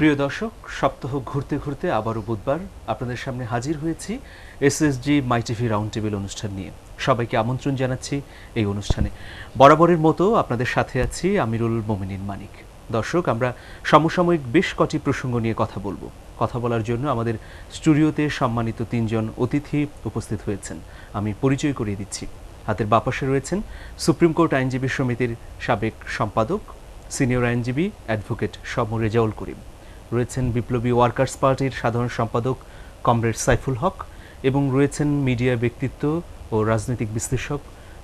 প্রিয় দর্শক, সপ্তাহ ঘুরতে ঘুরতে আবারও বুধবার আপনাদের সামনে হাজির হয়েছি এসএসজি মাই টিভি রাউন্ড টেবিল অনুষ্ঠান নিয়ে। সবাইকে আমন্ত্রণ জানাচ্ছি এই অনুষ্ঠানে। বরাবরের মতো আপনাদের সাথে আছি আমিরুল মোমিনিন মানিক। দর্শক, আমরা সমসাময়িক বেশ কটি প্রসঙ্গ নিয়ে কথা বলবো। কথা বলার জন্য আমাদের স্টুডিওতে সম্মানিত তিনজন অতিথি উপস্থিত হয়েছেন। আমি পরিচয় করিয়ে দিচ্ছি। হাতের বাপাশে রয়েছেন সুপ্রিম কোর্ট আইনজীবী সমিতির সাবেক সম্পাদক, সিনিয়র আইনজীবী অ্যাডভোকেট শমু রেজাউল করিম। রয়েছেন বিপ্লবী ওয়ার্কার্স পার্টির সাধারণ সম্পাদক কমরেড সাইফুল হক, এবং রয়েছেন মিডিয়া ব্যক্তিত্ব ও রাজনৈতিক বিশ্লেষক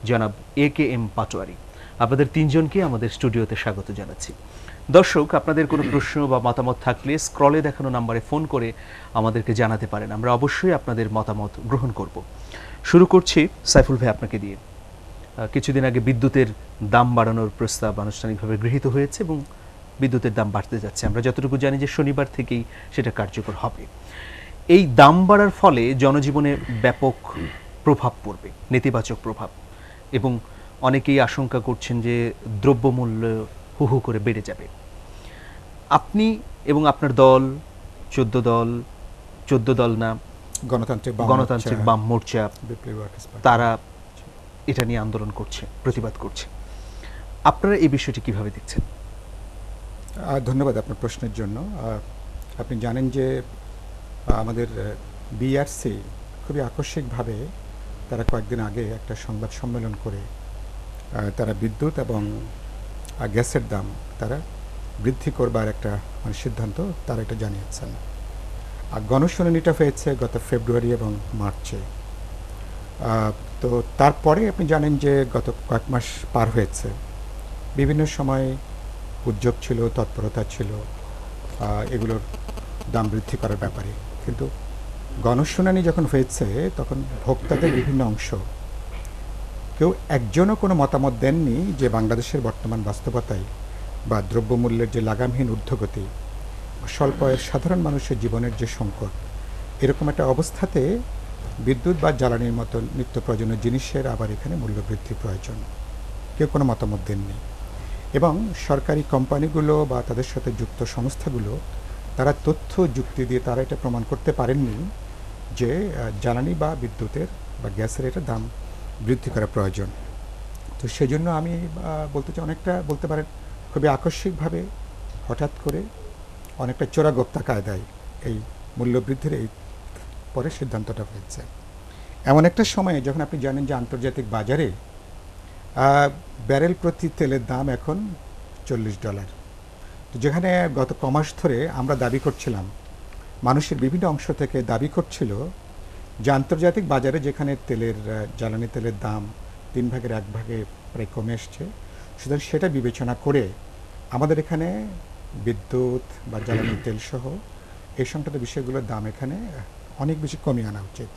জনাব AKM পাটোয়ারি। আপনাদের তিনজনকে আমাদের স্টুডিওতে স্বাগত জানাচ্ছি। দর্শক, আপনাদের কোনো প্রশ্ন বা মতামত থাকলে স্ক্রলে দেখানো নম্বরে ফোন করে আমাদেরকে জানাতে পারেন। আমরা অবশ্যই আপনাদের মতামত গ্রহণ করব। শুরু করছি সাইফুল ভাই আপনাকে দিয়ে। কিছুদিন আগে বিদ্যুতের দাম বাড়ানোর প্রস্তাব আনুষ্ঠানিকভাবে গৃহীত হয়েছে এবং বিদ্যুতের দাম বাড়তে যাচ্ছে। আমরা যতটুকু জানি যে শনিবার থেকেই সেটা কার্যকর হবে। এই দাম বাড়ার ফলে জনজীবনে ব্যাপক প্রভাব পড়বে, নেতিবাচক প্রভাব, এবং অনেকেই আশঙ্কা করছেন যে দ্রব্যমূল্য হু হু করে বেড়ে যাবে। আপনি এবং আপনার দল 14 দল না, গণতান্ত্রিক বাম মোর্চা, তারা এটা নিয়ে আন্দোলন করছে, প্রতিবাদ করছে। আপনারা এই বিষয়টি কিভাবে দেখছেন? ধন্যবাদ আপনার প্রশ্নের জন্য। আপনি জানেন যে আমাদের বিআরসি খুবই আকস্মিকভাবে তারা কয়েকদিন আগে একটা সংবাদ সম্মেলন করে তারা বিদ্যুৎ এবং গ্যাসের দাম তারা বৃদ্ধি করবার একটা সিদ্ধান্ত তারা এটা জানিয়েছেন। আর গণশুনানিটা হয়েছে গত ফেব্রুয়ারি এবং মার্চে। তো তারপরে আপনি জানেন যে গত কয়েক মাস পার হয়েছে, বিভিন্ন সময় উদ্যোগ ছিল, তৎপরতা ছিল এগুলোর দাম বৃদ্ধি করার ব্যাপারে, কিন্তু গণশুনানি যখন হয়েছে তখন ভোক্তাদের বিভিন্ন অংশ কেউ একজনও কোনো মতামত দেননি যে বাংলাদেশের বর্তমান বাস্তবতায় বা দ্রব্যমূল্যের যে লাগামহীন ঊর্ধ্বগতি, স্বল্প আয়ের সাধারণ মানুষের জীবনের যে সংকট, এরকম একটা অবস্থাতে বিদ্যুৎ বা জ্বালানির মতো নিত্য প্রয়োজনীয় জিনিসের আবার এখানে মূল্য বৃদ্ধি প্রয়োজন, কেউ কোনো মতামত দেননি। এবং সরকারি কোম্পানিগুলো বা তাদের সাথে যুক্ত সংস্থাগুলো তারা তথ্য যুক্তি দিয়ে তারা এটা প্রমাণ করতে পারেননি যে জ্বালানি বা বিদ্যুতের বা গ্যাসের এটা দাম বৃদ্ধি করা প্রয়োজন। তো সেজন্য আমি বলতে চাই, অনেকটা বলতে পারেন খুবই আকস্মিকভাবে হঠাৎ করে অনেকটা চোরাগোপ্তা কায়দায় এই মূল্যবৃদ্ধির এই পরে সিদ্ধান্তটা হয়েছে। এমন একটা সময়ে যখন আপনি জানেন যে আন্তর্জাতিক বাজারে ব্যারেল প্রতি তেলের দাম এখন $40, তো যেখানে গত কমাস ধরে আমরা দাবি করছিলাম, মানুষের বিভিন্ন অংশ থেকে দাবি করছিল যে আন্তর্জাতিক বাজারে যেখানে জ্বালানি তেলের দাম 1/3 প্রায় কমে এসছে, সুতরাং সেটা বিবেচনা করে আমাদের এখানে বিদ্যুৎ বা জ্বালানি তেল সহ এই সংক্রান্ত বিষয়গুলোর দাম এখানে অনেক বেশি কমিয়ে আনা উচিত।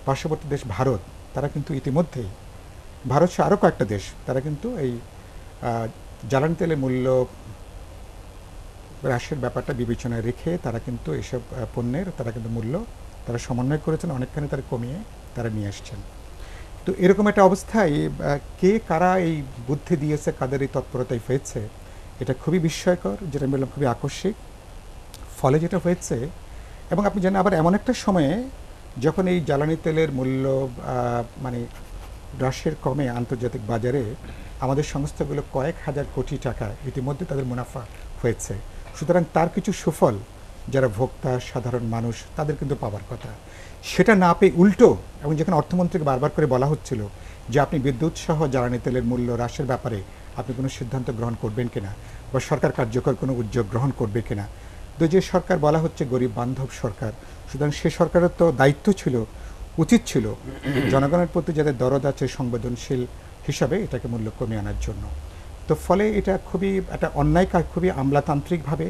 পার্শ্ববর্তী দেশ ভারত, তারা কিন্তু ইতিমধ্যেই, ভারত সহ আরও কয়েকটা দেশ, তারা কিন্তু এই জ্বালানি তেলের মূল্য হ্রাসের ব্যাপারটা বিবেচনায় রেখে তারা কিন্তু এইসব পণ্যের তারা কিন্তু মূল্য তারা সমন্বয় করেছেন, অনেকখানি তারা কমিয়ে তারা নিয়ে আসছেন। তো এরকম একটা অবস্থায় কে কারা এই বুদ্ধি দিয়েছে, কাদের এই তৎপরতায় হয়েছে, এটা খুবই বিস্ময়কর, যেটা আমি বললাম খুবই আকস্মিক। ফলে যেটা হয়েছে, এবং আপনি জানেন আবার এমন একটা সময়ে যখন এই জ্বালানি তেলের মূল্য মানে হ্রাসের কমে আন্তর্জাতিক বাজারে আমাদের সংস্থাগুলো কয়েক হাজার কোটি টাকা ইতিমধ্যে তাদের মুনাফা হয়েছে। সুতরাং তার কিছু সুফল যারা ভোক্তা সাধারণ মানুষ তাদের কিন্তু পাওয়ার কথা, সেটা না পেয়ে উল্টো, এবং যেখানে অর্থমন্ত্রীকে বারবার করে বলা হচ্ছিল যে আপনি বিদ্যুৎ সহ জ্বালানি তেলের মূল্য হ্রাসের ব্যাপারে আপনি কোনো সিদ্ধান্ত গ্রহণ করবেন কিনা, বা সরকার কার্যকর কোনো উদ্যোগ গ্রহণ করবে কিনা। তো যে সরকার বলা হচ্ছে গরিব বান্ধব সরকার, সুতরাং সে সরকারের তো দায়িত্ব ছিল, উচিত ছিল জনগণের প্রতি যাদের দরদ আছে সংবেদনশীল হিসাবে এটাকে মূল্য কমিয়ে আনার জন্য। তো ফলে এটা খুবই একটা অন্যায় কাজ, খুবই আমলাতান্ত্রিকভাবে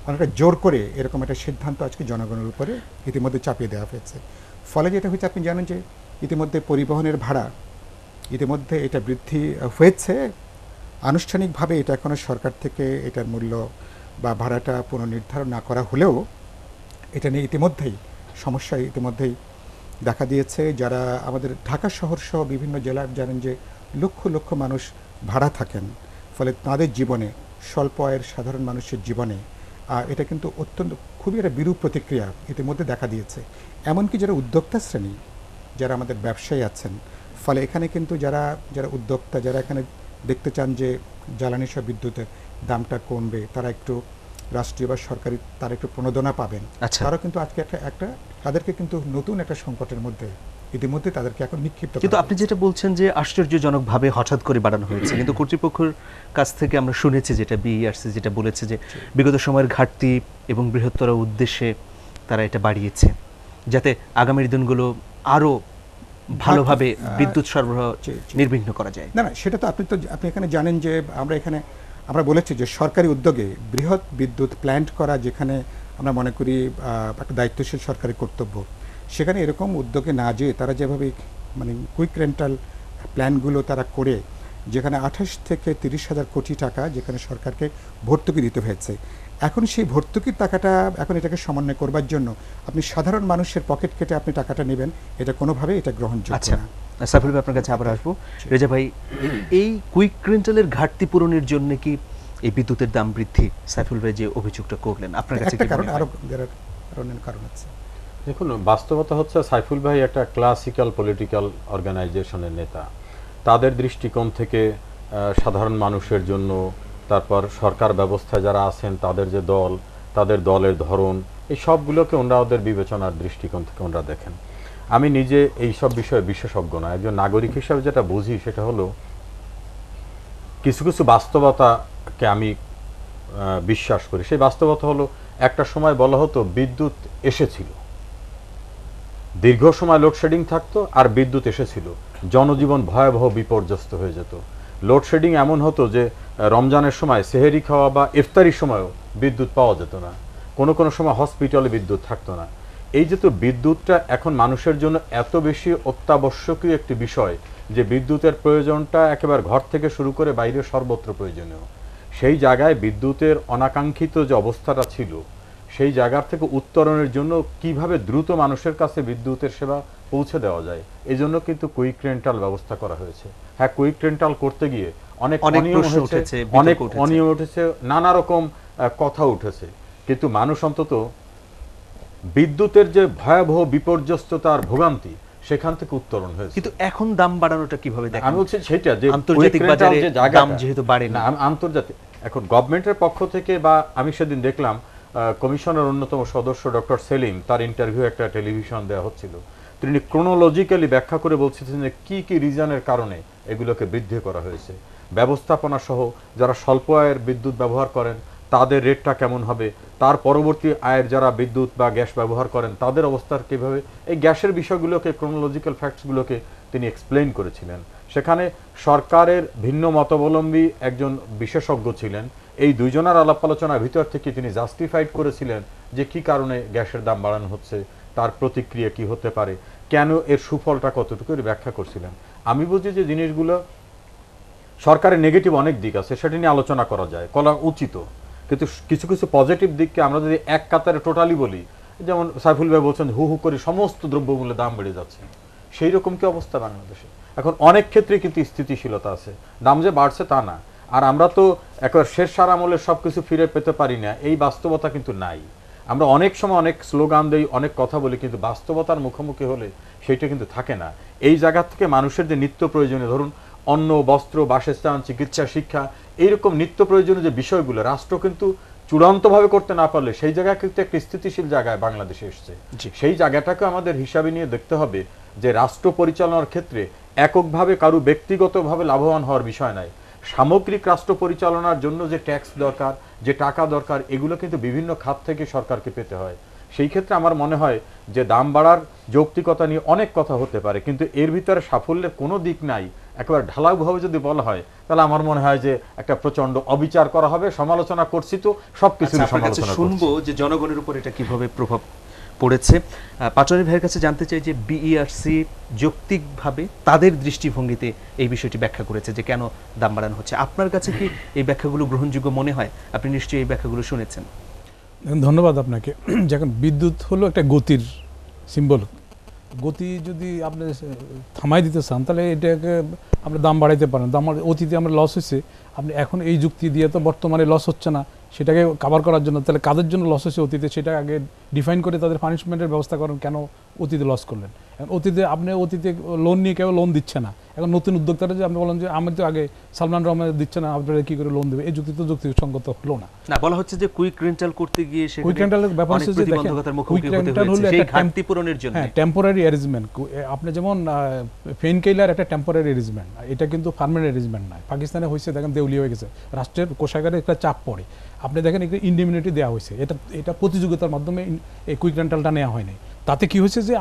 অনেকটা জোর করে এরকম একটা সিদ্ধান্ত আজকে জনগণের উপরে ইতিমধ্যে চাপিয়ে দেওয়া হয়েছে। ফলে যেটা হয়েছে, আপনি জানেন যে ইতিমধ্যে পরিবহনের ভাড়া ইতিমধ্যে এটা বৃদ্ধি হয়েছে। আনুষ্ঠানিকভাবে এটা এখনও সরকার থেকে এটার মূল্য বা ভাড়াটা পুনর্নির্ধারণ না করা হলেও এটা নিয়ে ইতিমধ্যেই সমস্যা ইতিমধ্যেই দেখা দিয়েছে। যারা আমাদের ঢাকা শহর সহ বিভিন্ন জেলার জানেন যে লক্ষ লক্ষ মানুষ ভাড়া থাকেন, ফলে তাদের জীবনে, স্বল্প আয়ের সাধারণ মানুষের জীবনে এটা কিন্তু অত্যন্ত খুবই একটা বিরূপ প্রতিক্রিয়া ইতিমধ্যে দেখা দিয়েছে। এমনকি যারা উদ্যোক্তা শ্রেণী, যারা আমাদের ব্যবসায়ী আছেন, ফলে এখানে কিন্তু যারা উদ্যোক্তা, যারা এখানে দেখতে চান যে জ্বালানি সহ বিদ্যুতের দামটা কমবে, তারা একটু রাষ্ট্রীয় বা সরকারি তারা একটু প্রণোদনা পাবেন, তারাও কিন্তু আজকে একটা তাদেরকে কিন্তু নতুন একটা সংকটের মধ্যে ইতিমধ্যে তাদেরকে এখন নিক্ষিপ্ত। কিন্তু আপনি যেটা বলছেন যে আশ্চর্যজনকভাবে হঠাৎ করে বাড়ানো হয়েছে, কিন্তু কর্তৃপক্ষের কাছ থেকে আমরা শুনেছি যেটা বিইআরসি যেটা বলেছে যে বিগত সময়ের ঘাটতি এবং বৃহত্তর উদ্দেশ্যে তারা এটা বাড়িয়েছে, যাতে আগামীর দিনগুলো আরও ভালোভাবে বিদ্যুৎ সরবরাহ নির্বিঘ্ন করা যায়। না, সেটা তো আপনি এখানে জানেন যে আমরা বলেছি যে সরকারি উদ্যোগে বৃহৎ বিদ্যুৎ প্ল্যান্ট করা, যেখানে আমরা মনে করি একটা দায়িত্বশীল সরকারি কর্তব্য, সেখানে এরকম উদ্যোগে না যেয়ে তারা যেভাবে মানে কুইক রেন্টাল প্ল্যানগুলো তারা করে, যেখানে 28 থেকে 30,000 কোটি টাকা যেখানে সরকারকে ভর্তুকি দিতে হয়েছে, এখন সেই ভর্তুকির টাকাটা এখন এটাকে সমন্বয় করবার জন্য আপনি সাধারণ মানুষের পকেট কেটে আপনি টাকাটা নেবেন, এটা কোনোভাবে এটা গ্রহণযোগ্য না। সাইফুল ভাই, আপনার কাছে আবার আসবো। রেজা ভাই, এই কুইক রেন্টালের ঘাটতি পূরণের জন্য কি এই বিদ্যুতের দাম বৃদ্ধি, সাইফুল ভাই যে অভিযোগটা করলেন, আপনার কাছে কি কারণ আরো কারণ আছে? দেখুন, বাস্তবতা হচ্ছে সাইফুল ভাই একটা ক্লাসিক্যাল পলিটিক্যাল অর্গানাইজেশনের নেতা। তাদের দৃষ্টিকোণ থেকে সাধারণ মানুষের জন্য, তারপর সরকার ব্যবস্থায় যারা আছেন তাদের যে দল, তাদের দলের ধরন, এই সবগুলোকে ওনারা ওদের বিবেচনার দৃষ্টিকোণ থেকে ওনারা দেখেন। আমি নিজে এই সব বিষয়ে বিশেষজ্ঞ না, একজন নাগরিক হিসাবে যেটা বুঝি সেটা হলো কিছু কিছু বাস্তবতাকে আমি বিশ্বাস করি। সেই বাস্তবতা হলো, একটা সময় বলা হতো বিদ্যুৎ এসেছিল, দীর্ঘ সময় লোডশেডিং থাকতো, আর বিদ্যুৎ এসেছিল, জনজীবন ভয়াবহ বিপর্যস্ত হয়ে যেত। লোডশেডিং এমন হতো যে রমজানের সময় সেহেরি খাওয়া বা ইফতারির সময়ও বিদ্যুৎ পাওয়া যেত না, কোনো কোনো সময় হসপিটালে বিদ্যুৎ থাকতো না। এই যে তো বিদ্যুৎটা এখন মানুষের জন্য এত বেশি অত্যাবশ্যকীয় একটি বিষয় যে বিদ্যুতের প্রয়োজনটা একেবারে ঘর থেকে শুরু করে বাইরে সর্বত্র প্রয়োজনীয়, সেই জায়গায় বিদ্যুতের অনাকাঙ্ক্ষিত যে অবস্থাটা ছিল, সেই জায়গার থেকে উত্তরণের জন্য কিভাবে দ্রুত মানুষের কাছে বিদ্যুতের সেবা পৌঁছে দেওয়া যায়, এই জন্য কিন্তু কুইক রেন্টাল ব্যবস্থা করা হয়েছে। হ্যাঁ, কুইক রেন্টাল করতে গিয়ে অনেক অনিয়ম উঠেছে, নানা রকম কথা উঠেছে, কিন্তু মানুষ অন্তত বিদ্যুতের যে ভয়াবহ বিপর্যস্ততার ভোগান্তি সেখান থেকে উত্তরণ হয়েছে। কিন্তু এখন দাম বাড়ানোটা কিভাবে দেখেন? আমি বলছি সেটা যে আন্তর্জাতিক বাজারে দাম যেহেতু বাড়ে না, আন্তর্জাতিক এখন গভর্নমেন্টের পক্ষ থেকে, বা আমি সেদিন দেখলাম কমিশনের অন্যতম সদস্য ডক্টর সেলিম, তার ইন্টারভিউ একটা টেলিভিশন দেওয়া হচ্ছিল, তিনি ক্রোনোলজিক্যালি ব্যাখ্যা করে বলছিলেন যে কি কি রিজনের কারণে এগুলোকে বৃদ্ধি করা হয়েছে, ব্যবস্থাপনা সহ যারা স্বল্প আয়ের বিদ্যুৎ ব্যবহার করেন তাদের রেটটা কেমন হবে, তার পরবর্তী আয়ের যারা বিদ্যুৎ বা গ্যাস ব্যবহার করেন তাদের অবস্থার কীভাবে, এই গ্যাসের বিষয়গুলোকে, ক্রোনোলজিক্যাল ফ্যাক্টসগুলোকে তিনি এক্সপ্লেইন করেছিলেন। সেখানে সরকারের ভিন্ন মতাবলম্বী একজন বিশেষজ্ঞ ছিলেন, এই দুইজনের আলাপ আলোচনার ভিতর থেকে তিনি জাস্টিফাইড করেছিলেন যে কি কারণে গ্যাসের দাম বাড়ানো হচ্ছে, তার প্রতিক্রিয়া কি হতে পারে, কেন এর সুফলটা কতটুকু ব্যাখ্যা করছিলেন। আমি বুঝি যে জিনিসগুলো সরকারের নেগেটিভ অনেক দিক আছে, সেটা নিয়ে আলোচনা করা যায়, করা উচিত, কিন্তু কিছু কিছু পজিটিভ দিককে আমরা যদি এক কাতারে টোটালি বলি, যেমন সাইফুল ভাই বলছেন হু হু করে সমস্ত দ্রব্যমূল্যের দাম বেড়ে যাচ্ছে, সেই রকম কি অবস্থা বাংলাদেশে? এখন অনেক ক্ষেত্রে কিন্তু স্থিতিশীলতা আছে, দাম যে বাড়ছে তা না। আর আমরা তো একবার শেষ সার আমলের সব কিছু ফিরে পেতে পারি না, এই বাস্তবতা কিন্তু নাই। আমরা অনেক সময় অনেক স্লোগান দিই, অনেক কথা বলি, কিন্তু বাস্তবতার মুখোমুখি হলে সেইটা কিন্তু থাকে না। এই জায়গা থেকে মানুষের যে নিত্য প্রয়োজনীয়, ধরুন অন্ন, বস্ত্র, বাসস্থান, চিকিৎসা, শিক্ষা, এইরকম নিত্য প্রয়োজনীয় যে বিষয়গুলো রাষ্ট্র কিন্তু চূড়ান্তভাবে করতে না পারলে সেই জায়গায় কিন্তু একটা স্থিতিশীল জায়গায় বাংলাদেশে এসছে। সেই জায়গাটাকে আমাদের হিসাবে নিয়ে দেখতে হবে যে রাষ্ট্র পরিচালনার ক্ষেত্রে এককভাবে কারো ব্যক্তিগতভাবে লাভবান হওয়ার বিষয় নাই, সামগ্রিক রাষ্ট্র পরিচালনার জন্য যে ট্যাক্স দরকার, যে টাকা দরকার, এগুলো কিন্তু বিভিন্ন খাত থেকে সরকারকে পেতে হয়। সেই ক্ষেত্রে আমার মনে হয় যে দাম বাড়ার যৌক্তিকতা নিয়ে অনেক কথা হতে পারে, কিন্তু এর ভিতরে সাফল্যের কোনো দিক নাই। একেবারে ঢালাওভাবে যদি বলা হয় তাহলে আমার মনে হয় যে একটা প্রচন্ড অবিচার করা হবে। সমালোচনা করছি তো সবকিছু সমালোচনা শুনবো যে জনগণের উপর এটা কিভাবে প্রভাব পড়েছে। পাটোয়ারি ভাইয়ের কাছে জানতে চাই যে বিইআরসি যৌক্তিকভাবে তাদের দৃষ্টিভঙ্গিতে এই বিষয়টি ব্যাখ্যা করেছে যে কেন দাম বাড়ানো হচ্ছে। আপনার কাছে কি এই ব্যাখ্যাগুলো গ্রহণযোগ্য মনে হয়? আপনি নিশ্চয়ই এই ব্যাখ্যাগুলো শুনেছেন। ধন্যবাদ আপনাকে। যখন বিদ্যুৎ হলো একটা গতির সিম্বল, গতি যদি আপনি থামাই দিতে চান তাহলে এটাকে আমরা দাম বাড়াইতে পারেন, দাম অতীতে আমরা লস হয়েছে, আপনি এখন এই যুক্তি দিয়ে তো বর্তমানে লস হচ্ছে না, সেটাকে কভার করার জন্য তাহলে কাদের জন্য লস হয়েছে অতীতে সেটা আগে ডিফাইন করে তাদের পানিশমেন্টের ব্যবস্থা করেন, কেন অতীতে লস করলেন। এখন অতীতে আপনি অতীতে লোন নিয়ে কেউ লোন দিচ্ছে না, এখন নতুন উদ্যোক্তারা যে আপনি বলেন যে আমি তো আগে সালমান রহমান দিচ্ছে না, আপনারা কি করে লোন দেবে, এই যুক্তি তো যুক্তিসঙ্গত হলো না। না, বলা হচ্ছে যে কুইক রেন্টাল করতে গিয়ে সেখানে কুইক রেন্টালের ব্যাপার অনেক হচ্ছে যে দেখেন, প্রতিবন্ধকতার মুখোমুখি কুইক হতে রেন্টাল হলো হয়েছে সেই একটা ঘাটতি পূরণের জন্য। হ্যাঁ, টেম্পোরারি অ্যারেঞ্জমেন্ট। আপনি যেমন পেইনকিলার একটা টেম্পোরারি অ্যারেঞ্জমেন্ট, এটা কিন্তু পার্মানেন্ট অ্যারেঞ্জমেন্ট নয়। পাকিস্তানে হয়েছে দেখেন দেউলিয়া হয়ে গেছে, রাষ্ট্রের কোষাগারে একটা চাপ পড়ে, আপনি দেখেন একটা ইন্ডিমিনিটি দেওয়া হয়েছে, এটা প্রতিযোগিতার মাধ্যমে এই কুইক রেন্টালটা নেওয়া হয়নি। তাতে কি হয়েছে যে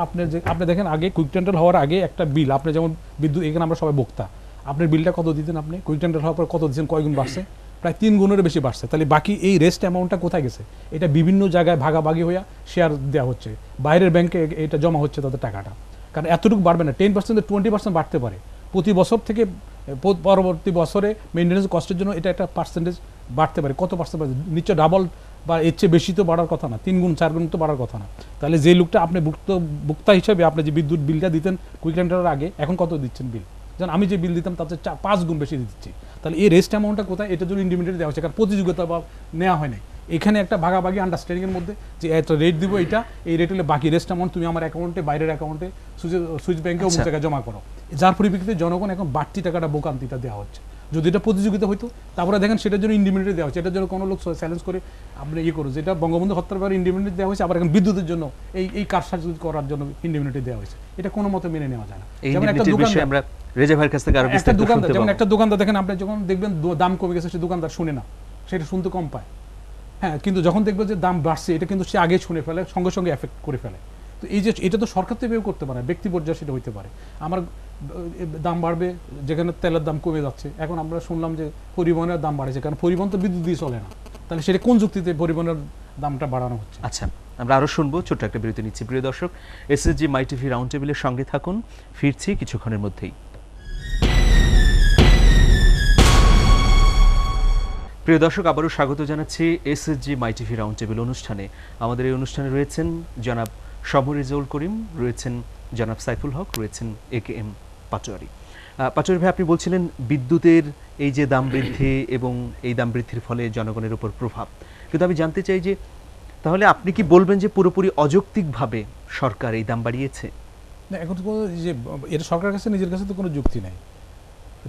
আপনি দেখেন আগে কুইক রেন্টাল হওয়ার আগে একটা বিল, আপনি যেমন বিদ্যুৎ, এখানে আমরা সবাই ভোক্তা, আপনার বিলটা কত দিতেন, আপনি কুইক রেন্টাল হওয়ার পর কত দিচ্ছেন, কয় গুণ বাড়ছে, প্রায় 3 গুণের বেশি বাড়ছে। তাহলে বাকি এই রেস্ট অ্যামাউন্টটা কোথায় গেছে? এটা বিভিন্ন জায়গায় ভাগাভাগি হইয়া শেয়ার দেওয়া হচ্ছে, বাইরের ব্যাংকে এটা জমা হচ্ছে তাদের টাকাটা। কারণ এতটুকু বাড়বে না, 10% 20% বাড়তে পারে প্রতি বছর থেকে, পরবর্তী বছরে মেইনটেন্যান্স কস্টের জন্য এটা একটা পার্সেন্টেজ বাড়তে পারে। কত পার্সেন্ট বাড়ছে? নিশ্চয় ডাবল বা এর চেয়ে বেশি তো বাড়ার কথা না, 3 গুণ 4 গুণ তো বাড়ার কথা না। তাহলে যে লোকটা আপনি ভোক্তা হিসেবে আপনি যে বিদ্যুৎ বিলটা দিতেন কুইক রেন্টালের আগে, এখন কত দিচ্ছেন বিল? যেমন আমি যে বিল দিতাম তাতে 5 গুণ বেশি দিচ্ছি। তাহলে এই রেস্ট অ্যামাউন্টটা কোথায়? এটা যদি ইন্ডিমিনিটি দেওয়া হচ্ছে, কারণ প্রতিযোগিতা বা নেওয়া হয় নাই, এখানে একটা ভাগাভাগি আন্ডারস্ট্যান্ডিংয়ের মধ্যে যে এত রেট দিব, এইটা এই রেট হলে বাকি রেস্ট অ্যামাউন্ট তুমি আমার অ্যাকাউন্টে, বাইরের অ্যাকাউন্টে, সুইচ ব্যাংকে অমুক জায়গায় জমা করো, যার পরিপ্রেক্ষিতে জনগণ এখন বাড়তি টাকাটা বোকান্তিটা দেওয়া হচ্ছে। যদি এটা প্রতিযোগিতা হইতো, তারপরে দেখেন সেটার জন্য ইন্ডিমিনিটি দেওয়া হচ্ছে, এটার জন্য কোনো লোক চ্যালেঞ্জ করে আপনি করো, যেটা বঙ্গবন্ধু হত্যার পরে ইন্ডিমিনিটি দেওয়া হয়েছে, আবার এখন বিদ্যুতের জন্য এই কারসাজি করার জন্য ইন্ডিমিনিটি দেওয়া হয়েছে, এটা কোনো মতে মেনে নেওয়া যায় না। যেমন একটা দোকানদার, আমরা রেজা ভাইয়ের কাছ থেকে আরো বিস্তারিত শুনতে পাবো। যেমন একটা দোকানদার দেখেন, আপনি যখন দেখবেন দাম কমে গেছে, সে দোকানদার শুনে না, সেটা শুনতে কম পায়। হ্যাঁ, কিন্তু যখন দেখবে যে দাম বাড়ছে, এটা কিন্তু সে আগে শুনে ফেলে, সঙ্গে সঙ্গে এফেক্ট করে ফেলে। তো এই যে এটা তো সরকার থেকেও করতে পারে, ব্যক্তি পর্যায়ে সেটা হইতে পারে। আমার দাম বাড়বে, যেখানে তেলের দাম কমে যাচ্ছে, এখন আমরা শুনলাম যে পরিবহনের দাম বাড়েছে, কারণ পরিবহন তো বিদ্যুৎ দিয়ে চলে না, তাহলে সেটা কোন যুক্তিতে পরিবহনের দামটা বাড়ানো হচ্ছে? আচ্ছা, আমরা আরো শুনবো, ছোট্ট একটা বিরতি নিচ্ছি। প্রিয় দর্শক, এসএসজি মাই টিভি রাউন্ড টেবিলের সঙ্গে থাকুন, ফিরছি কিছুক্ষণের মধ্যেই। প্রিয় দর্শক, আবারও স্বাগত জানাচ্ছি এসএসজি মাই টিভি রাউন্ড টেবিল অনুষ্ঠানে। আমাদের এই অনুষ্ঠানে রয়েছেন জনাব শমরিজুল করিম, রয়েছেন জনাব সাইফুল হক, রয়েছেন AKM পাটোয়ারি। পাটোয়ারি ভাই, আপনি বলছিলেন বিদ্যুতের এই যে দাম বৃদ্ধি এবং এই দাম বৃদ্ধির ফলে জনগণের উপর প্রভাব, কিন্তু আমি জানতে চাই যে তাহলে আপনি কি বলবেন যে পুরোপুরি অযৌক্তিকভাবে সরকার এই দাম বাড়িয়েছে? না, এখন তো যে এটা সরকারের কাছে, নিজের কাছে তো কোনো যুক্তি নাই।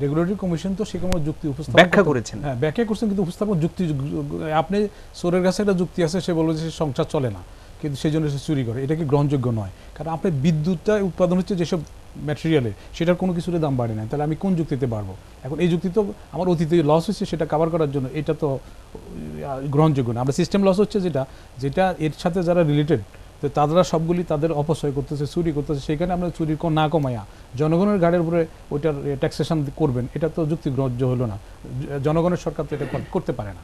রেগুলেটরি কমিশন তো সে কোনো যুক্তি উপস্থাপন ব্যাখ্যা করেছেন। হ্যাঁ, ব্যাখ্যা করছেন, কিন্তু উপস্থাপন যুক্তি, আপনি চোরের কাছে একটা যুক্তি আছে, সে বলবে যে সংসার চলে না, কিন্তু সেই জন্য সে চুরি করে, এটা কি গ্রহণযোগ্য নয়? কারণ আপনি বিদ্যুৎটা উৎপাদন হচ্ছে যেসব ম্যাটেরিয়ালে, সেটার কোনো কিছুতে দাম বাড়ে না, তাহলে আমি কোন যুক্তিতে বাড়বো? এখন এই যুক্তি তো আমার অতীতে লস হচ্ছে সেটা কভার করার জন্য, এটা তো গ্রহণযোগ্য না। আমরা সিস্টেম লস হচ্ছে যেটা এর সাথে যারা রিলেটেড, তো তারা সবগুলি তাদের অপচয় করতেছে, চুরি করতেছে, সেখানে আমরা চুরি না কমাইয়া জনগণের গাড়ির উপরে ওইটার ট্যাক্সেশন করবেন, এটা তো যুক্তিগ্রাহ্য হলো না। জনগণের সরকার তো এটা করতে পারে না।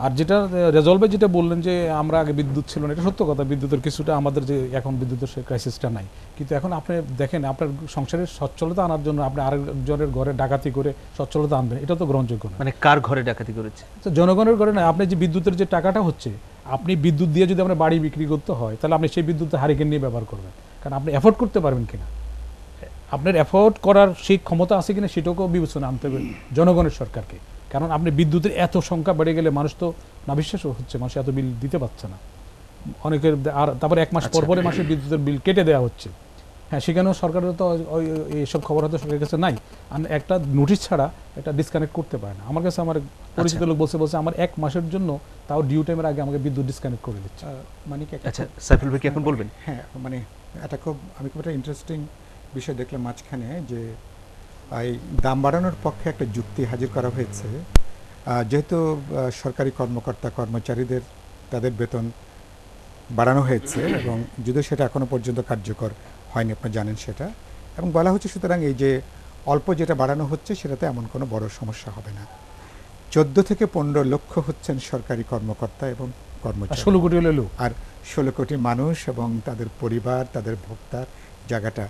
আর যেটা রেজলভে যেটা বললেন যে আমরা আগে বিদ্যুৎ ছিল না, এটা সত্য কথা, বিদ্যুতের কিছুটা আমাদের যে এখন বিদ্যুতের সেই ক্রাইসিসটা নাই, কিন্তু এখন আপনি দেখেন আপনার সংসারের সচ্ছলতা আনার জন্য আপনি আরেকজনের ঘরে ডাকাতি করে সচ্ছলতা আনবেন, এটা তো গ্রহণযোগ্য না। মানে কার ঘরে ডাকাতি করেছে? তো জনগণের ঘরে না, আপনি যে বিদ্যুতের যে টাকাটা হচ্ছে, আপনি বিদ্যুৎ দিয়ে যদি আপনার বাড়ি বিক্রি করতে হয়, তাহলে আপনি সেই বিদ্যুৎ হারিকেন নিয়ে ব্যবহার করবেন, কারণ আপনি অ্যাফোর্ড করতে পারবেন কিনা, আপনার অ্যাফোর্ড করার সেই ক্ষমতা আছে কিনা সেটাকেও বিবেচনা আনতে হবে জনগণের সরকারকে। কারণ আপনি বিদ্যুতের এত সংখ্যা বেড়ে গেলে মানুষ তো নাবিশ্বাস হচ্ছে, মানুষ এত বিল দিতে পারছে না অনেকের, আর তারপর 1 মাস পর পরে মাসের বিদ্যুতের বিল কেটে দেওয়া হচ্ছে। হ্যাঁ, সেখানেও সরকারের তো এইসব খবর হয়তো সরকারের কাছে নাই, একটা নোটিশ ছাড়া একটা ডিসকানেক্ট করতে পারে না। আমার কাছে আমার পরিচিত লোক বলছে আমার 1 মাসের জন্য তাও ডিউ টাইমের আগে আমাকে বিদ্যুৎ ডিসকানেক্ট করে দিচ্ছে। মানে কি, আচ্ছা সাইফুল ভাই কি এখন বলবেন? হ্যাঁ, মানে এটা আমি খুব একটা ইন্টারেস্টিং বিষয় দেখলাম মাঝখানে, যে এই দাম বাড়ানোর পক্ষে একটা যুক্তি হাজির করা হয়েছে। যেহেতু সরকারি কর্মকর্তা কর্মচারীদের তাদের বেতন বাড়ানো হয়েছে, এবং যদিও সেটা এখনও পর্যন্ত কার্যকর হয়নি, আপনি জানেন সেটা, এবং বলা হচ্ছে সুতরাং এই যে অল্প যেটা বাড়ানো হচ্ছে সেটাতে এমন কোনো বড় সমস্যা হবে না। 14 থেকে 15 লক্ষ হচ্ছেন সরকারি কর্মকর্তা এবং কর্মচারী, 16 কোটি হলে লোক, আর 16 কোটি মানুষ এবং তাদের পরিবার, তাদের ভোক্তার জায়গাটা,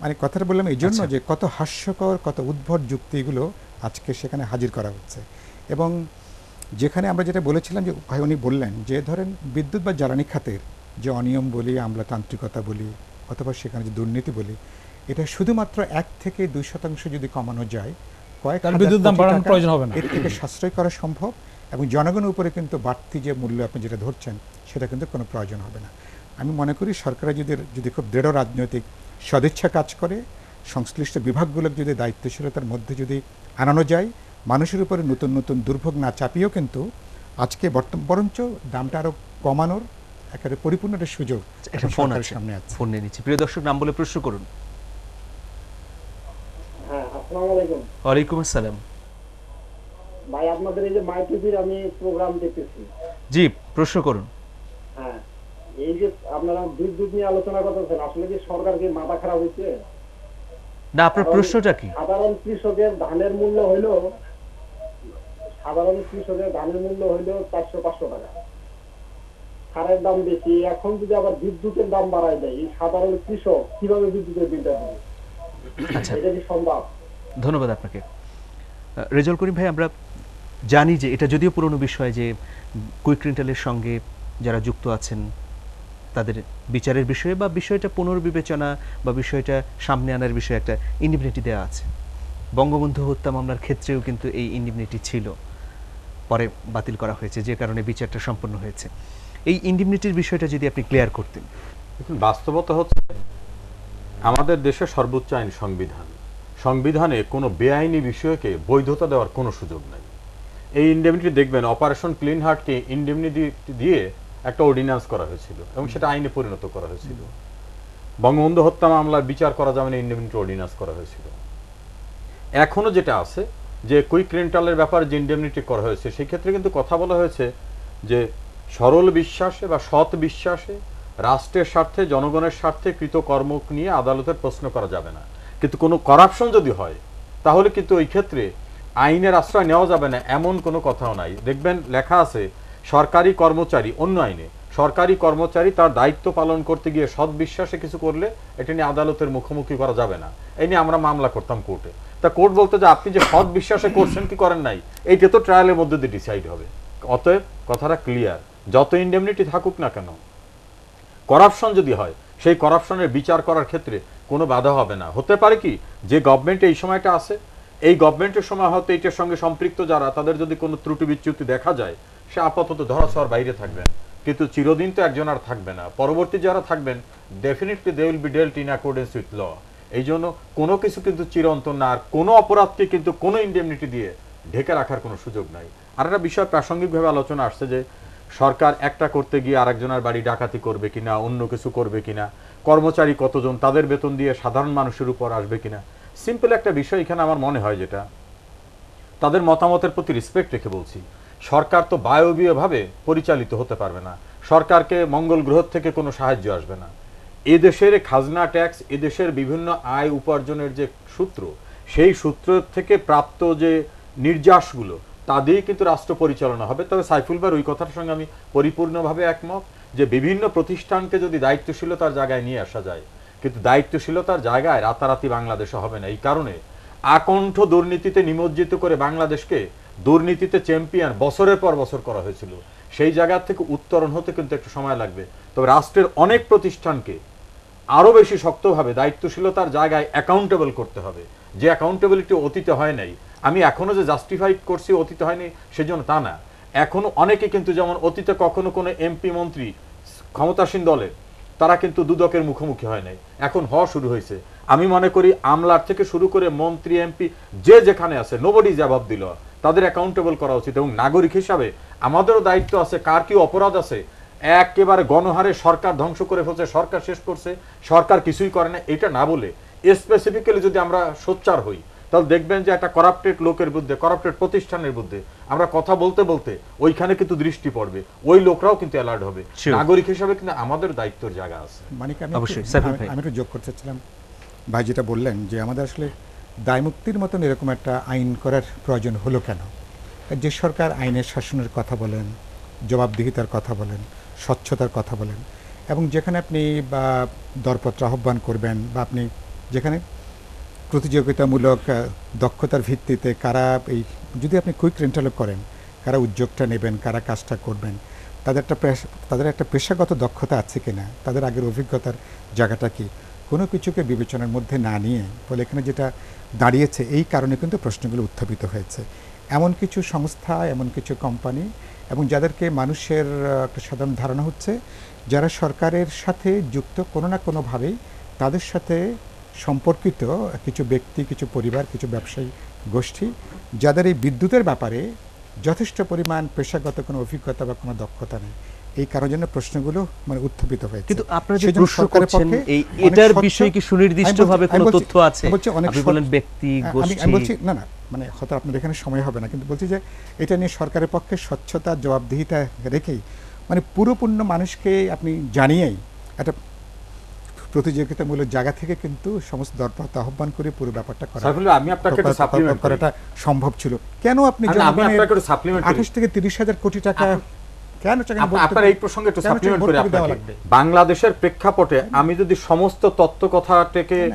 মানে কথাটা বললাম এই জন্য যে কত হাস্যকর, কত উদ্ভট যুক্তিগুলো আজকে সেখানে হাজির করা হচ্ছে। এবং যেখানে আমরা যেটা বলেছিলাম, যে ভাই উনি বললেন যে ধরেন বিদ্যুৎ বা জ্বালানি খাতের যে অনিয়ম বলি, আমলাতান্ত্রিকতা বলি, অথবা সেখানে যে দুর্নীতি বলি, এটা শুধুমাত্র 1 থেকে 2% যদি কমানো যায়, কয়েক তাহলে হাজার বিদ্যুৎ দাম কোটি বাড়ানোর টাকা প্রয়োজন হবে না। এর থেকে সাশ্রয় করা সম্ভব, এবং জনগণের উপরে কিন্তু বাড়তি যে মূল্য আপনি যেটা ধরছেন সেটা কিন্তু কোনো প্রয়োজন হবে না। আমি মনে করি সরকারের যদি খুব দৃঢ় রাজনৈতিক সদিচ্ছা কাজ করে, সংশ্লিষ্ট বিভাগগুলোর যদি দায়িত্বশীলতার মধ্যে যদি আনানো যায়, মানুষের উপরে নতুন নতুন দুর্ভোগ না চাপিয়েও কিন্তু আজকে বরঞ্চ দামটা আরও কমানোর একেবারে পরিপূর্ণ একটা সুযোগ একটা এখন ফোন সরকারের আছে, সামনে আছে। ফোন নিয়ে নিচ্ছি। প্রিয় দর্শক, নাম বলে প্রশ্ন করুন। হ্যাঁ, আসসালামু আলাইকুম ওয়ালাইকুম আসসালাম। ভাই, আপনাদের এই যে মাই টিভির আমি প্রোগ্রাম দেখতেছি। জি, প্রশ্ন করুন। হ্যাঁ, এই যে আপনারা বিদ্যুৎ নিয়ে আলোচনা করতেছেন, আসলে কি সরকার কি মাথা খারাপ হয়েছে? না, আপনার প্রশ্নটা কি? সাধারণ কৃষকের ধানের মূল্য হইল 400-500 টাকা, সারের দাম বেশি, এখন যদি আবার বিদ্যুতের দাম বাড়ায় দেয়, এই সাধারণ কৃষক কিভাবে বিদ্যুতের বিলটা দেবে? আচ্ছা, এটা কি সম্ভব? ধন্যবাদ আপনাকে। রেজাউল করিম ভাই, আমরা জানি যে এটা যদিও পুরনো বিষয় যে কুইক রেন্টালের সঙ্গে যারা যুক্ত আছেন তাদের বিচারের বিষয়ে বা বিষয়টা পুনর্বিবেচনা বা বিষয়টা সামনে আনার বিষয়ে একটা ইন্ডিমনিটি দেওয়া আছে। বঙ্গবন্ধু হত্যা মামলার ক্ষেত্রেও কিন্তু এই ইন্ডিমনিটি ছিল, পরে বাতিল করা হয়েছে, যে কারণে বিচারটা সম্পন্ন হয়েছে। এই ইন্ডিমনিটির বিষয়টা যদি আপনি ক্লিয়ার করতেন। দেখুন, বাস্তবতা হচ্ছে আমাদের দেশের সর্বোচ্চ আইন সংবিধান। সংবিধানে কোনো বেআইনি বিষয়কে বৈধতা দেওয়ার কোনো সুযোগ নাই। এই ইন্ডেমনিটি দেখবেন অপারেশন ক্লিন হার্টকে ইন্ডেমনিটি দিয়ে একটা অর্ডিন্যান্স করা হয়েছিল এবং সেটা আইনে পরিণত করা হয়েছিল। বঙ্গবন্ধু হত্যা মামলার বিচার করা যাবে না, ইন্ডেমনিটি অর্ডিন্যান্স করা হয়েছিল। এখনো যেটা আছে যে কুইক রেন্টালের ব্যাপারে যে ইন্ডেমনিটি করা হয়েছে, সেই ক্ষেত্রে কিন্তু কথা বলা হয়েছে যে সরল বিশ্বাসে বা সৎ বিশ্বাসে রাষ্ট্রের স্বার্থে জনগণের স্বার্থে কৃতকর্ম নিয়ে আদালতের প্রশ্ন করা যাবে না। কিন্তু কোনো করাপশন যদি হয় তাহলে কিন্তু ওই ক্ষেত্রে আইনের আশ্রয় নেওয়া যাবে না, এমন কোনো কথাও নাই। দেখবেন লেখা আছে সরকারি কর্মচারী, অন্য আইনে সরকারি কর্মচারী তার দায়িত্ব পালন করতে গিয়ে সৎ বিশ্বাসে কিছু করলে এটা নিয়ে আদালতের মুখোমুখি করা যাবে না। এই নিয়ে আমরা মামলা করতাম কোর্টে। তা কোর্ট বলতো যে আপনি যে সৎ বিশ্বাসে করছেন কি করেন নাই, এইটা তো ট্রায়ালের মধ্যে দিয়ে ডিসাইড হবে। অতএব কথাটা ক্লিয়ার, যত ইন্ডেমনিটি থাকুক না কেন, করাপশন যদি হয় সেই করাপশনের বিচার করার ক্ষেত্রে কোনো বাধা হবে না। হতে পারে কি যে গভর্নমেন্ট এই সময়টা আছে, এই গভর্নমেন্টের সময় হয়তো এইটার সঙ্গে সম্পৃক্ত যারা, তাদের যদি কোনো ত্রুটি বিচ্যুতি দেখা যায়, সে আপাতত ধরাছোঁয়ার বাইরে থাকবেন, কিন্তু চিরদিন তো একজন আর থাকবে না। পরবর্তী যারা থাকবেন definitely they will be dealt in accordance with law. এই জন্য কোনো কিছু কিন্তু চিরন্তন না, আর কোনো অপরাধকে কিন্তু কোনো ইন্ডেমনিটি দিয়ে ঢেকে রাখার কোনো সুযোগ নাই। আর একটা বিষয় প্রাসঙ্গিকভাবে আলোচনা আসছে যে সরকার একটা করতে গিয়ে আরেকজনের বাড়ি ডাকাতি করবে কিনা, অন্য কিছু করবে কিনা, কর্মচারী কতজন, তাদের বেতন দিয়ে সাধারণ মানুষের উপর আসবে কিনা। সিম্পল একটা বিষয় এখানে আমার মনে হয়, যেটা তাদের মতামতের প্রতি রেসপেক্ট রেখে বলছি, সরকার তো বায়বীয়ভাবে পরিচালিত হতে পারবে না। সরকারকে মঙ্গল গ্রহ থেকে কোনো সাহায্য আসবে না। এদেশের খাজনা ট্যাক্স, এদেশের বিভিন্ন আয় উপার্জনের যে সূত্র, সেই সূত্র থেকে প্রাপ্ত যে নির্যাসগুলো, তা দিয়েই কিন্তু রাষ্ট্র পরিচালনা হবে। তবে সাইফুল ভাইয়ের ওই কথার সঙ্গে আমি পরিপূর্ণভাবে একমত যে বিভিন্ন প্রতিষ্ঠানকে যদি দায়িত্বশীলতার জায়গায় নিয়ে আসা যায়, কিন্তু দায়িত্বশীলতার জায়গায় রাতারাতি বাংলাদেশে হবে না। এই কারণে আকণ্ঠ দুর্নীতিতে নিমজ্জিত করে বাংলাদেশকে দুর্নীতিতে চ্যাম্পিয়ন বছরের পর বছর করা হয়েছিল। সেই জায়গা থেকে উত্তরণ হতে কিন্তু একটু সময় লাগবে। তবে রাষ্ট্রের অনেক প্রতিষ্ঠানকে আরো বেশি শক্তভাবে দায়িত্বশীলতার জায়গায় অ্যাকাউন্টেবল করতে হবে। যে অ্যাকাউন্টেবিলিটি অতীতে হয় নাই, আমি এখনো যে জাস্টিফাইড করছি অতীতে হয়নি সেজন্য তা না। এখনো অনেকে কিন্তু, যেমন অতীতে কখনো কোনো এমপি মন্ত্রী ক্ষমতাসীন দলের, তারা কিন্তু দুদকের মুখোমুখি হয় নাই, এখন হওয়া শুরু হয়েছে। আমি মনে করি আমলার থেকে শুরু করে মন্ত্রী এমপি যে যেখানে আছে, নোবডি জবাব দিল, তাদের অ্যাকাউন্টেবল করা উচিত। এবং নাগরিক হিসাবে আমাদেরও দায়িত্ব আছে, কার কি অপরাধ আছে। একেবারে গণহারে সরকার ধ্বংস করে ফেলছে, সরকার শেষ করছে, সরকার কিছুই করে না, এটা না বলে স্পেসিফিক্যালি যদি আমরা সোচ্চার হই, তাহলে দেখবেন যে একটা করাপ্টেড লোকের বিরুদ্ধে, করাপ্টেড প্রতিষ্ঠানের বিরুদ্ধে আমরা কথা বলতে বলতে ওইখানে কিন্তু দৃষ্টি পড়বে, ওই লোকরাও কিন্তু অ্যালার্ট হবে। নাগরিক হিসাবে কিন্তু আমাদের দায়িত্বের জায়গা আছে। মানে অবশ্যই, আমি একটু যোগ করতে চাচ্ছিলাম, ভাই যেটা বললেন যে আমাদের আসলে দায়মুক্তির মতন এরকম একটা আইন করার প্রয়োজন হলো কেন? যে সরকার আইনের শাসনের কথা বলেন, জবাবদিহিতার কথা বলেন, স্বচ্ছতার কথা বলেন, এবং যেখানে আপনি বা দরপত্র আহ্বান করবেন, বা আপনি যেখানে প্রতিযোগিতামূলক দক্ষতার ভিত্তিতে কারা এই, যদি আপনি কুইক রেন্টালও করেন, কারা উদ্যোগটা নেবেন, কারা কাজটা করবেন, তাদের একটা পেশাগত দক্ষতা আছে কিনা, তাদের আগের অভিজ্ঞতার জায়গাটা কি, কোনো কিছুকে বিবেচনার মধ্যে না নিয়ে ফলে এখানে যেটা দাঁড়িয়েছে এই কারণে কিন্তু প্রশ্নগুলো উত্থাপিত হয়েছে। এমন কিছু সংস্থা, এমন কিছু কোম্পানি এবং যাদেরকে মানুষের একটা সাধারণ ধারণা হচ্ছে যারা সরকারের সাথে যুক্ত কোনো না কোনোভাবেই, তাদের সাথে সম্পর্কিত কিছু ব্যক্তি, কিছু পরিবার, কিছু ব্যবসায়ী গোষ্ঠী যাদের এই বিদ্যুতের ব্যাপারে যথেষ্ট পরিমাণ পেশাগত কোনো অভিজ্ঞতা বা কোনো দক্ষতা নেই, এই কারণের জন্য প্রশ্নগুলো মানে উত্থাপিত হয়েছে। কিন্তু আপনারা যে সেজন্য প্রশ্ন সরকারের করছেন পক্ষে এই অনেক এটার স্বচ্ছ- বিষয়ে কি সুনির্দিষ্টভাবে আমি কোনো বলছি- তথ্য আছে? আমি বলছি অনেক আপনি স্বচ্ছ- বলেন ব্যক্তি, আমি গোষ্ঠী। বলছি না মানে হয়তো আপনাদের এখানে সময় হবে না, কিন্তু বলছি যে এটা নিয়ে সরকারের পক্ষে স্বচ্ছতা, জবাবদিহিতা রেখেই মানে পুরোপূর্ণ মানুষকে আপনি জানিয়েই একটা প্রতিযোগিতামূলক জায়গা থেকে কিন্তু সমস্ত দরপরতা আহ্বান করে পুরো ব্যাপারটা করা সাইফুল ভাই, আমি আপনাকে একটু সাপ্লিমেন্ট করি। করাটা সম্ভব ছিল। কেন আপনি আমি আপনাকে একটু সাপ্লিমেন্ট করি। 28 থেকে 30,000 কোটি টাকা কেন টাকা আপনার এই প্রসঙ্গে একটু কেন সাপ্লিমেন্ট করে ভর্তুকি দেওয়া আপনাকে লাগবে? বাংলাদেশের প্রেক্ষাপটে আমি যদি সমস্ত তত্ত্ব কথাটাকে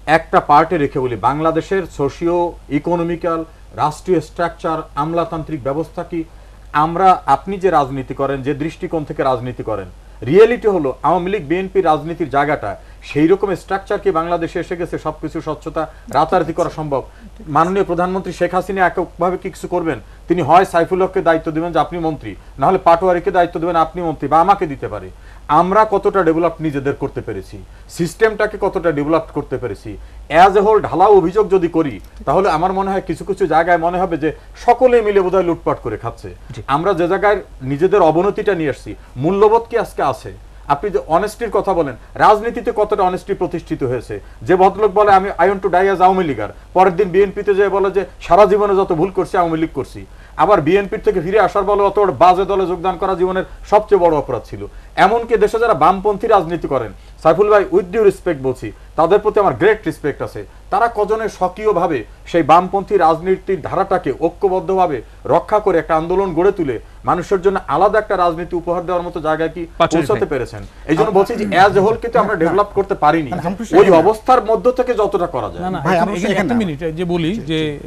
একটা পার্টে রেখে বলি, বাংলাদেশের সোশিও ইকোনমিক্যাল রাষ্ট্রীয় স্ট্রাকচার, আমলাতান্ত্রিক ব্যবস্থা কি, আমরা আপনি যে রাজনীতি করেন, যে দৃষ্টিকোণ থেকে রাজনীতি করেন, রিয়েলিটি হলো আওয়ামী লীগ বিএনপি রাজনীতির জায়গাটা সেই রকম স্ট্রাকচার কি বাংলাদেশে এসে গেছে? সবকিছু স্বচ্ছতা রাতারাতি করা সম্ভব? মাননীয় প্রধানমন্ত্রী শেখ হাসিনা এককভাবে কি কিছু করবেন? তিনি হয় সাইফুল হককে দায়িত্ব দিবেন যে আপনি মন্ত্রী, না হলে পাটোয়ারিকে দায়িত্ব দিবেন আপনি মন্ত্রী, বা আমাকে দিতে পারে। আমরা কতটা ডেভেলপ নিজেদের করতে পেরেছি, সিস্টেমটাকে কতটা ডেভেলপ করতে পেরেছি, অ্যাজ এ হোল ঢালাও অভিযোগ যদি করি, তাহলে আমার মনে হয় কিছু কিছু জায়গায় মনে হবে যে সকলে মিলে বোধহয় লুটপাট করে খাচ্ছে। আমরা যে জায়গায় নিজেদের অবনতিটা নিয়ে আসছি, মূল্যবোধ কি আজকে আছে? আপনি যে অনেস্টির কথা বলেন, রাজনীতিতে কতটা অনেস্টি প্রতিষ্ঠিত হয়েছে? যে ভদ্রলোক বলে আমি I want to die as Awami leaguer, পরের দিন বিএনপিতে যে বলে যে সারা জীবনে যত ভুল করছি আওয়ামী লীগ করছি, আবার বিএনপির থেকে ফিরে আসার বলে অত বাজে দলে যোগদান করা জীবনের সবচেয়ে বড় অপরাধ ছিল। এমনকি দেশে যারা বামপন্থী রাজনীতি করেন, সাইফুল ভাই উইথ ডিউ রেসপেক্ট বলছি, তাদের প্রতি আমার গ্রেট রেসপেক্ট আছে, তারা কজনের সক্রিয়ভাবে সেই বামপন্থী রাজনীতির ধারাটাকে ঐক্যবদ্ধভাবে রক্ষা করে একটা আন্দোলন গড়ে তুলে মানুষের জন্য আলাদা একটা রাজনীতি উপহার দেওয়ার মতো জায়গায় কি পৌঁছাতে পেরেছেন? এই জন্য বলছি যে অ্যাজ এ হোল কিন্তু আমরা ডেভেলপ করতে পারিনি ওই অবস্থার মধ্য থেকে যতটা করা যায়। না না, ভাই, এখানে- আমরা এখানে সেখানে একটা না। মিনিট যে বলি যে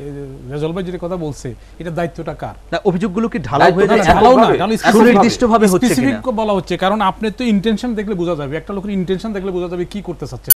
রেজাল ভাই যেটা কথা বলছে, এটা দায়িত্বটা কার? না, অভিযোগগুলো কি ঢালাও দায়িত্ব হয়ে না, যাচ্ছে? ঢালাও না, এককভাবে, ঢালাও এককভাবে। সুনির্দিষ্টভাবে হচ্ছে স্পেসিফিক কিনা? বলা হচ্ছে, কারণ আপনি তো ইন্টেনশন দেখলে বোঝা যাবে, একটা লোকের ইন্টেনশন দেখলে বোঝা যাবে কি করতে চাচ্ছে।